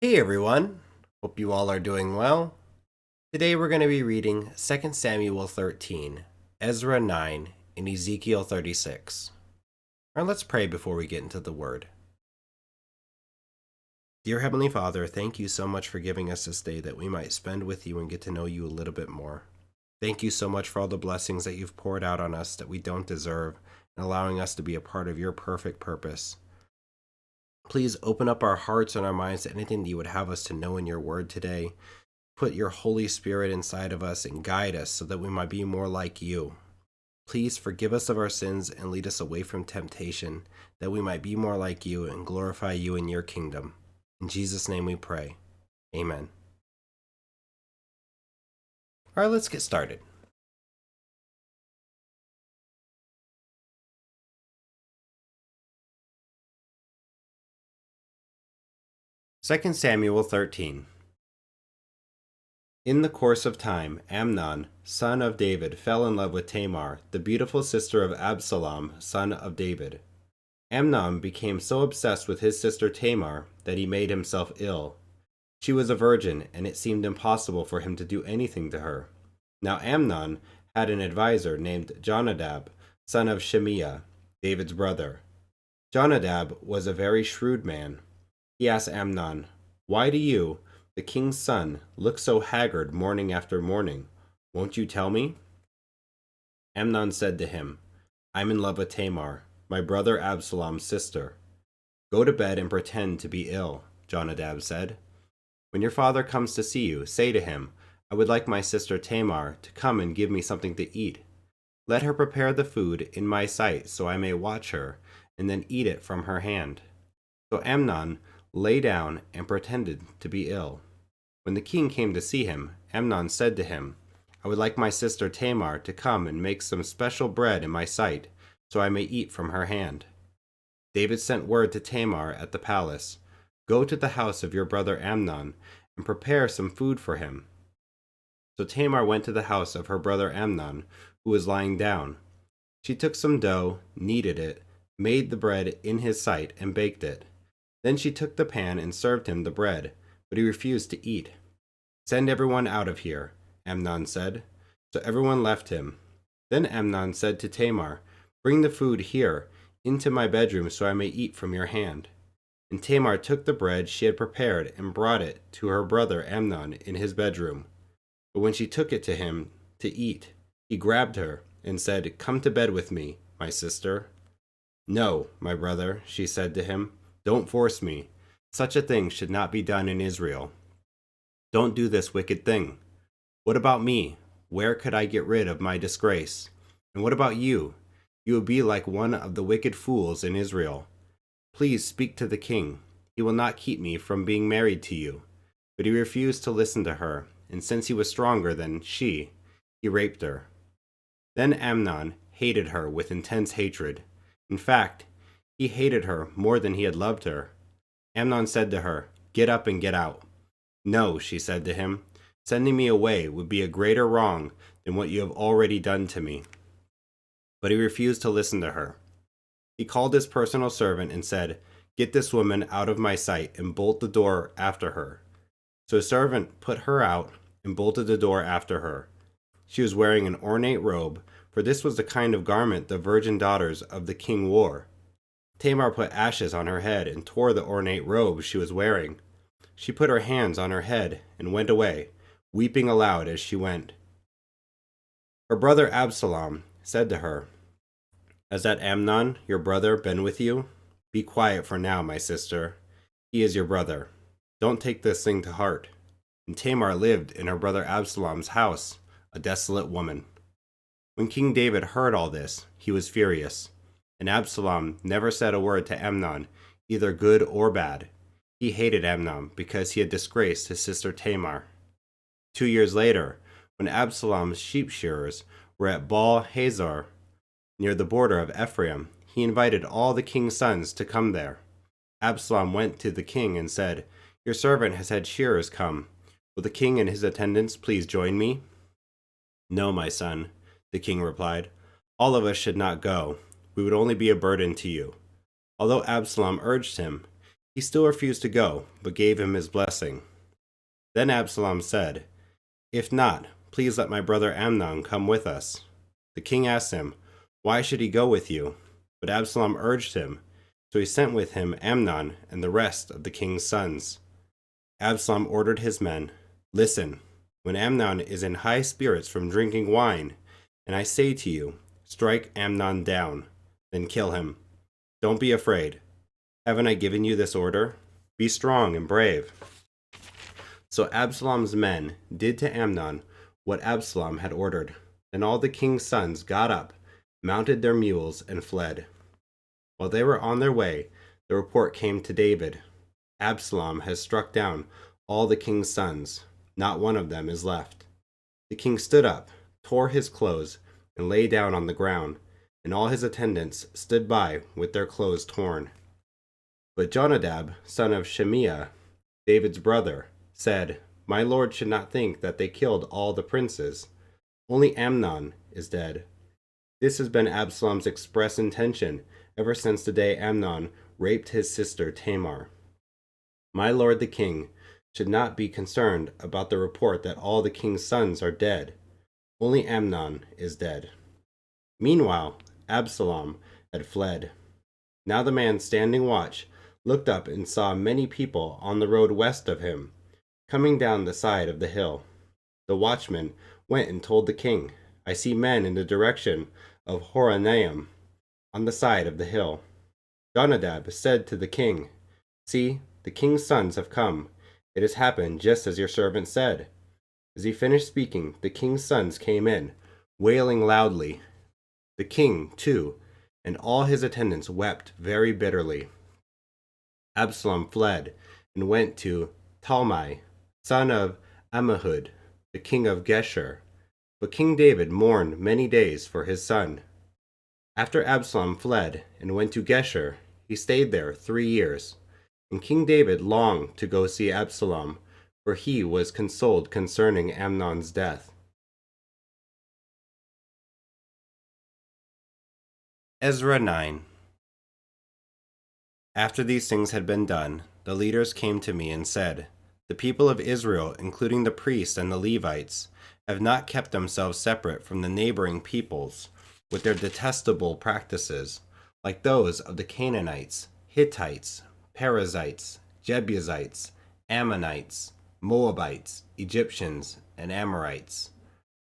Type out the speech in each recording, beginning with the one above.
Hey everyone, hope you all are doing well. Today we're going to be reading 2 Samuel 13, Ezra 9, and Ezekiel 36. Now let's pray before we get into the word. Dear Heavenly Father, thank you so much for giving us this day that we might spend with you and get to know you a little bit more. Thank you so much for all the blessings that you've poured out on us that we don't deserve and allowing us to be a part of your perfect purpose. Please open up our hearts and our minds to anything that you would have us to know in your word today. Put your Holy Spirit inside of us and guide us so that we might be more like you. Please forgive us of our sins and lead us away from temptation, that we might be more like you and glorify you in your kingdom. In Jesus' name we pray. Amen. All right, let's get started. Second Samuel 13. In the course of time, Amnon, son of David, fell in love with Tamar, the beautiful sister of Absalom, son of David. Amnon became so obsessed with his sister Tamar that he made himself ill. She was a virgin, and it seemed impossible for him to do anything to her. Now Amnon had an adviser named Jonadab, son of Shemiah, David's brother. Jonadab was a very shrewd man. He asked Amnon, "Why do you, the king's son, look so haggard morning after morning? Won't you tell me?" Amnon said to him, "I'm in love with Tamar, my brother Absalom's sister." "Go to bed and pretend to be ill," Jonadab said. "When your father comes to see you, say to him, 'I would like my sister Tamar to come and give me something to eat. Let her prepare the food in my sight so I may watch her, and then eat it from her hand.'" So Amnon lay down and pretended to be ill. When the king came to see him, Amnon said to him, "I would like my sister Tamar to come and make some special bread in my sight, so I may eat from her hand." David sent word to Tamar at the palace, "Go to the house of your brother Amnon and prepare some food for him." So Tamar went to the house of her brother Amnon, who was lying down. She took some dough, kneaded it, made the bread in his sight, and baked it. Then she took the pan and served him the bread, but he refused to eat. "Send everyone out of here," Amnon said. So everyone left him. Then Amnon said to Tamar, "Bring the food here, into my bedroom, so I may eat from your hand." And Tamar took the bread she had prepared and brought it to her brother Amnon in his bedroom. But when she took it to him to eat, he grabbed her and said, "Come to bed with me, my sister." "No, my brother," she said to him. "Don't force me. Such a thing should not be done in Israel. Don't do this wicked thing. What about me? Where could I get rid of my disgrace? And what about you? You would be like one of the wicked fools in Israel. Please speak to the king. He will not keep me from being married to you." But he refused to listen to her, and since he was stronger than she, he raped her. Then Amnon hated her with intense hatred. In fact, he hated her more than he had loved her. Amnon said to her, "Get up and get out." "No," she said to him. "Sending me away would be a greater wrong than what you have already done to me." But he refused to listen to her. He called his personal servant and said, "Get this woman out of my sight and bolt the door after her." So his servant put her out and bolted the door after her. She was wearing an ornate robe, for this was the kind of garment the virgin daughters of the king wore. Tamar put ashes on her head and tore the ornate robe she was wearing. She put her hands on her head and went away, weeping aloud as she went. Her brother Absalom said to her, "Has that Amnon, your brother, been with you? Be quiet for now, my sister. He is your brother. Don't take this thing to heart." And Tamar lived in her brother Absalom's house, a desolate woman. When King David heard all this, he was furious. And Absalom never said a word to Amnon, either good or bad. He hated Amnon because he had disgraced his sister Tamar. 2 years later, when Absalom's sheep shearers were at Baal Hazor, near the border of Ephraim, he invited all the king's sons to come there. Absalom went to the king and said, "Your servant has had shearers come. Will the king and his attendants please join me?" "No, my son," the king replied. "All of us should not go. We would only be a burden to you." Although Absalom urged him, He still refused to go, but gave him his blessing. Then Absalom said, "If not, please let my brother Amnon come with us." The king asked him, "Why should he go with you?" But Absalom urged him, so he sent with him Amnon and the rest of the king's sons. Absalom ordered his men, "Listen, when Amnon is in high spirits from drinking wine, and I say to you, strike Amnon down, then kill him. Don't be afraid. Haven't I given you this order? Be strong and brave." So Absalom's men did to Amnon what Absalom had ordered. Then all the king's sons got up, mounted their mules, and fled. While they were on their way, the report came to David, "Absalom has struck down all the king's sons. Not one of them is left." The king stood up, tore his clothes, and lay down on the ground, and all his attendants stood by with their clothes torn. But Jonadab, son of Shimea, David's brother, said, "My lord should not think that they killed all the princes. Only Amnon is dead. This has been Absalom's express intention ever since the day Amnon raped his sister Tamar. My lord the king should not be concerned about the report that all the king's sons are dead. Only Amnon is dead." Meanwhile, Absalom had fled. Now the man standing watch looked up and saw many people on the road west of him, coming down the side of the hill. The watchman went and told the king, "I see men in the direction of Horonaim, on the side of the hill." Jonadab said to the king, "See, the king's sons have come. It has happened just as your servant said." As he finished speaking, the king's sons came in, wailing loudly. The king, too, and all his attendants wept very bitterly. Absalom fled and went to Talmai, son of Ammihud, the king of Geshur. But King David mourned many days for his son. After Absalom fled and went to Geshur, he stayed there 3 years. And King David longed to go see Absalom, for he was consoled concerning Amnon's death. Ezra 9. After these things had been done, the leaders came to me and said, "The people of Israel, including the priests and the Levites, have not kept themselves separate from the neighboring peoples with their detestable practices, like those of the Canaanites, Hittites, Perizzites, Jebusites, Ammonites, Moabites, Egyptians, and Amorites.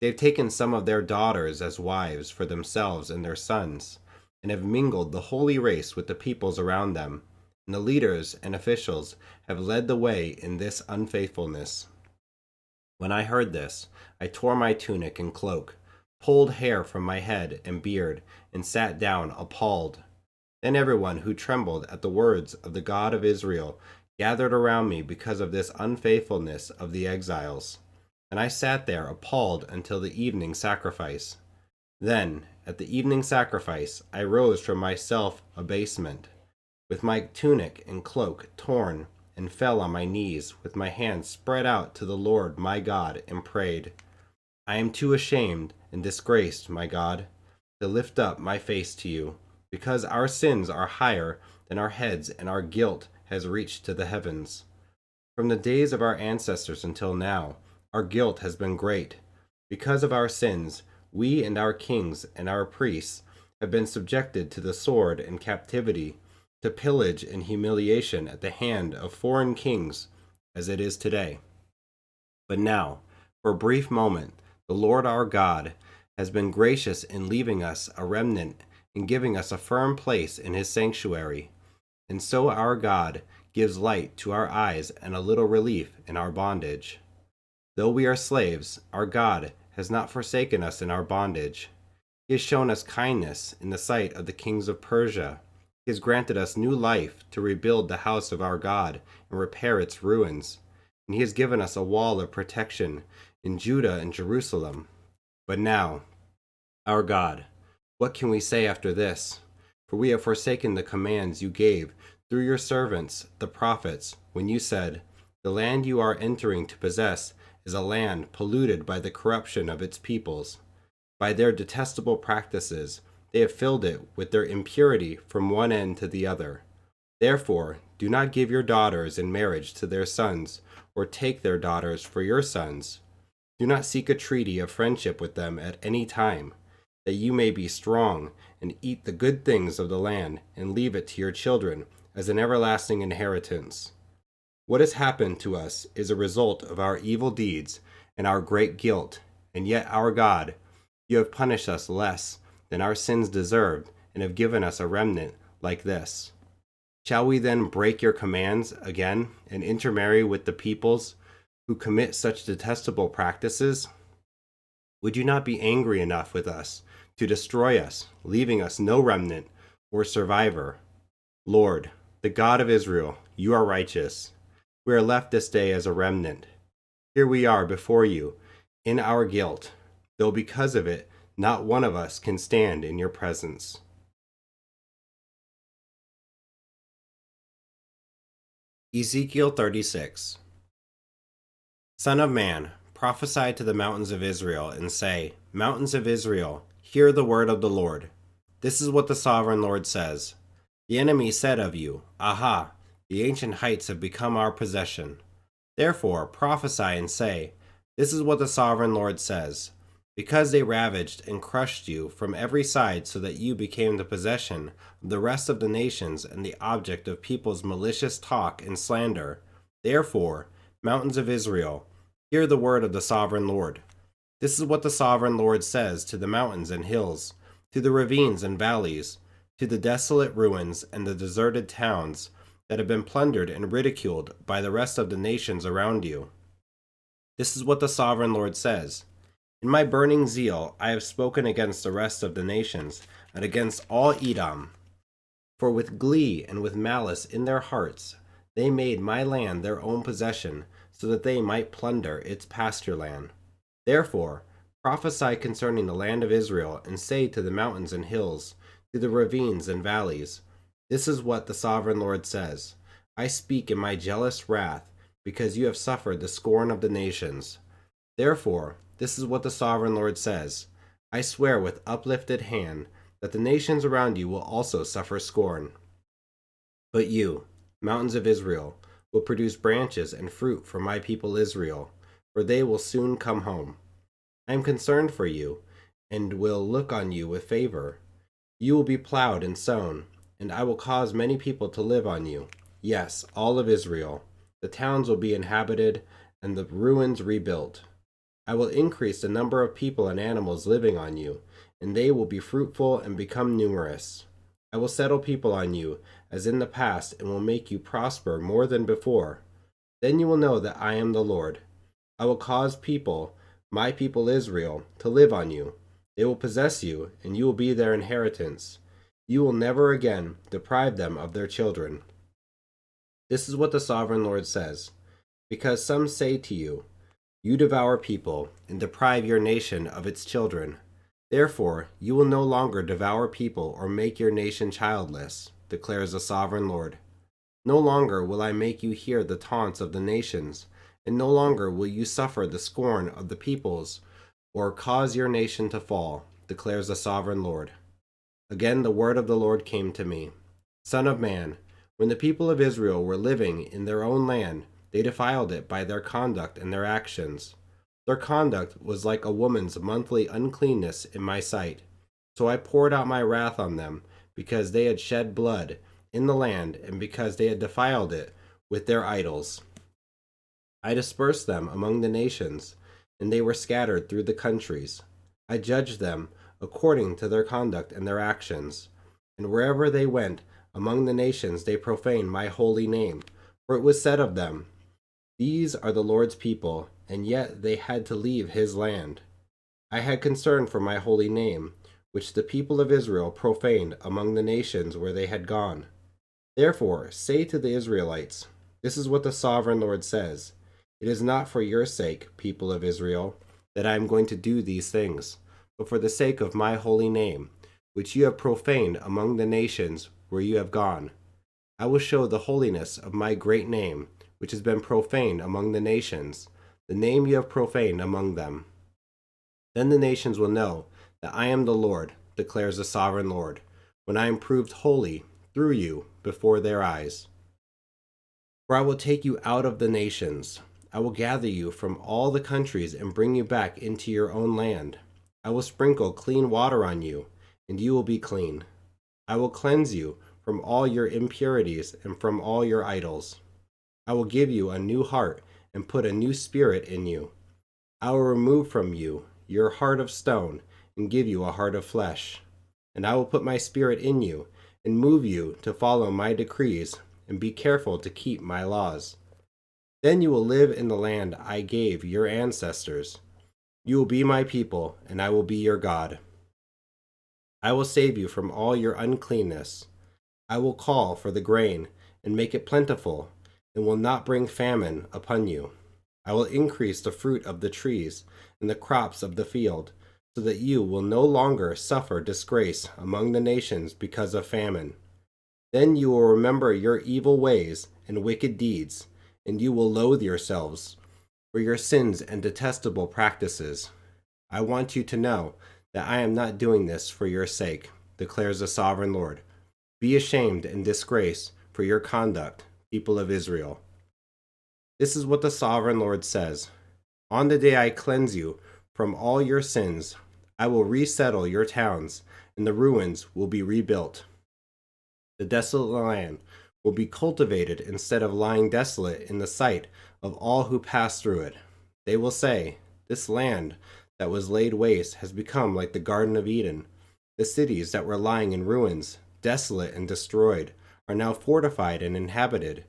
They have taken some of their daughters as wives for themselves and their sons, and have mingled the holy race with the peoples around them, and the leaders and officials have led the way in this unfaithfulness." When I heard this, I tore my tunic and cloak, pulled hair from my head and beard, and sat down appalled. Then everyone who trembled at the words of the God of Israel gathered around me because of this unfaithfulness of the exiles. And I sat there appalled until the evening sacrifice. Then, at the evening sacrifice, I rose from my self-abasement, with my tunic and cloak torn, and fell on my knees, with my hands spread out to the Lord my God, and prayed, "I am too ashamed and disgraced, my God, to lift up my face to you, because our sins are higher than our heads, and our guilt has reached to the heavens. From the days of our ancestors until now, our guilt has been great. Because of our sins, we and our kings and our priests have been subjected to the sword and captivity, to pillage and humiliation at the hand of foreign kings, as it is today. But now, for a brief moment, the Lord our God has been gracious in leaving us a remnant and giving us a firm place in his sanctuary. And so our God gives light to our eyes and a little relief in our bondage. Though we are slaves, our God has not forsaken us in our bondage. He has shown us kindness in the sight of the kings of Persia. He has granted us new life to rebuild the house of our God and repair its ruins. And he has given us a wall of protection in Judah and Jerusalem. But now, our God, what can we say after this? For we have forsaken the commands you gave through your servants, the prophets, when you said, 'The land you are entering to possess is a land polluted by the corruption of its peoples. By their detestable practices, they have filled it with their impurity from one end to the other. Therefore, do not give your daughters in marriage to their sons, or take their daughters for your sons. Do not seek a treaty of friendship with them at any time, that you may be strong and eat the good things of the land and leave it to your children as an everlasting inheritance. What has happened to us is a result of our evil deeds and our great guilt, and yet our God, you have punished us less than our sins deserved and have given us a remnant like this. Shall we then break your commands again and intermarry with the peoples who commit such detestable practices? Would you not be angry enough with us to destroy us, leaving us no remnant or survivor? Lord, the God of Israel, you are righteous. We are left this day as a remnant. Here we are before you in our guilt, though because of it not one of us can stand in your presence. Ezekiel 36. Son of man, prophesy to the mountains of Israel, and say, Mountains of Israel, hear the word of the Lord. This is what the sovereign Lord says. The enemy said of you, Aha, the ancient heights have become our possession. Therefore prophesy and say, This is what the sovereign Lord says. Because they ravaged and crushed you from every side so that you became the possession of the rest of the nations and the object of people's malicious talk and slander, therefore, mountains of Israel, hear the word of the sovereign Lord. This is what the sovereign Lord says to the mountains and hills, to the ravines and valleys, to the desolate ruins and the deserted towns that have been plundered and ridiculed by the rest of the nations around you. This is what the sovereign Lord says. In my burning zeal I have spoken against the rest of the nations, and against all Edom. For with glee and with malice in their hearts they made my land their own possession, so that they might plunder its pasture land. Therefore prophesy concerning the land of Israel, and say to the mountains and hills, to the ravines and valleys, This is what the sovereign Lord says. I speak in my jealous wrath, because you have suffered the scorn of the nations. Therefore, this is what the sovereign Lord says. I swear with uplifted hand that the nations around you will also suffer scorn. But you, mountains of Israel, will produce branches and fruit for my people Israel, for they will soon come home. I am concerned for you, and will look on you with favor. You will be plowed and sown, and I will cause many people to live on you. Yes, all of Israel. The towns will be inhabited, and the ruins rebuilt. I will increase the number of people and animals living on you, and they will be fruitful and become numerous. I will settle people on you, as in the past, and will make you prosper more than before. Then you will know that I am the Lord. I will cause people, my people Israel, to live on you. They will possess you, and you will be their inheritance. You will never again deprive them of their children. This is what the sovereign Lord says. Because some say to you, You devour people, and deprive your nation of its children. Therefore, you will no longer devour people or make your nation childless, declares the sovereign Lord. No longer will I make you hear the taunts of the nations, and no longer will you suffer the scorn of the peoples, or cause your nation to fall, declares the sovereign Lord. Again the word of the Lord came to me. Son of man, when the people of Israel were living in their own land, they defiled it by their conduct and their actions. Their conduct was like a woman's monthly uncleanness in my sight. So I poured out my wrath on them, because they had shed blood in the land, and because they had defiled it with their idols. I dispersed them among the nations, and they were scattered through the countries. I judged them according to their conduct and their actions. And wherever they went among the nations, they profaned my holy name. For it was said of them, These are the Lord's people, and yet they had to leave his land. I had concern for my holy name, which the people of Israel profaned among the nations where they had gone. Therefore say to the Israelites, This is what the sovereign Lord says. It is not for your sake, people of Israel, that I am going to do these things, but for the sake of my holy name, which you have profaned among the nations where you have gone. I will show the holiness of my great name, which has been profaned among the nations, the name you have profaned among them. Then the nations will know that I am the Lord, declares the sovereign Lord, when I am proved holy through you before their eyes. For I will take you out of the nations. I will gather you from all the countries and bring you back into your own land. I will sprinkle clean water on you, and you will be clean. I will cleanse you from all your impurities and from all your idols. I will give you a new heart and put a new spirit in you. I will remove from you your heart of stone and give you a heart of flesh. And I will put my spirit in you and move you to follow my decrees and be careful to keep my laws. Then you will live in the land I gave your ancestors. You will be my people, and I will be your God. I will save you from all your uncleanness. I will call for the grain and make it plentiful, and will not bring famine upon you. I will increase the fruit of the trees and the crops of the field, so that you will no longer suffer disgrace among the nations because of famine. Then you will remember your evil ways and wicked deeds, and you will loathe yourselves for your sins and detestable practices. I want you to know that I am not doing this for your sake, declares the sovereign Lord. Be ashamed and disgrace for your conduct, people of Israel. This is what the sovereign Lord says. On the day I cleanse you from all your sins, I will resettle your towns, and the ruins will be rebuilt. The desolate land will be cultivated instead of lying desolate in the sight of all who pass through it. They will say, "This land that was laid waste has become like the Garden of Eden. The cities that were lying in ruins, desolate and destroyed, are now fortified and inhabited."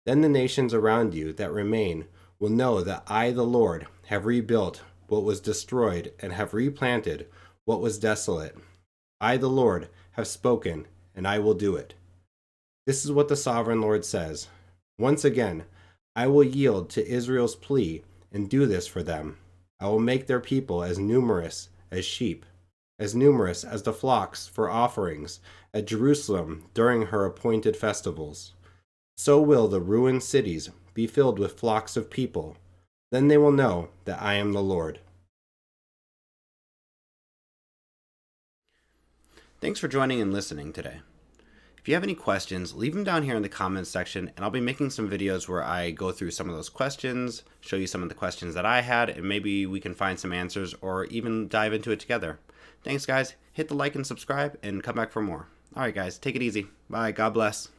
Then the nations around you that remain will know that I, the Lord, have rebuilt what was destroyed and have replanted what was desolate. I, the Lord, have spoken, and I will do it. This is what the sovereign Lord says. Once again, I will yield to Israel's plea and do this for them. I will make their people as numerous as sheep, as numerous as the flocks for offerings at Jerusalem during her appointed festivals. So will the ruined cities be filled with flocks of people. Then they will know that I am the Lord. Thanks for joining and listening today. If you have any questions, leave them down here in the comments section, and I'll be making some videos where I go through some of those questions, show you some of the questions that I had, and maybe we can find some answers or even dive into it together. Thanks, guys. Hit the like and subscribe, and come back for more. All right, guys, take it easy. Bye. God bless.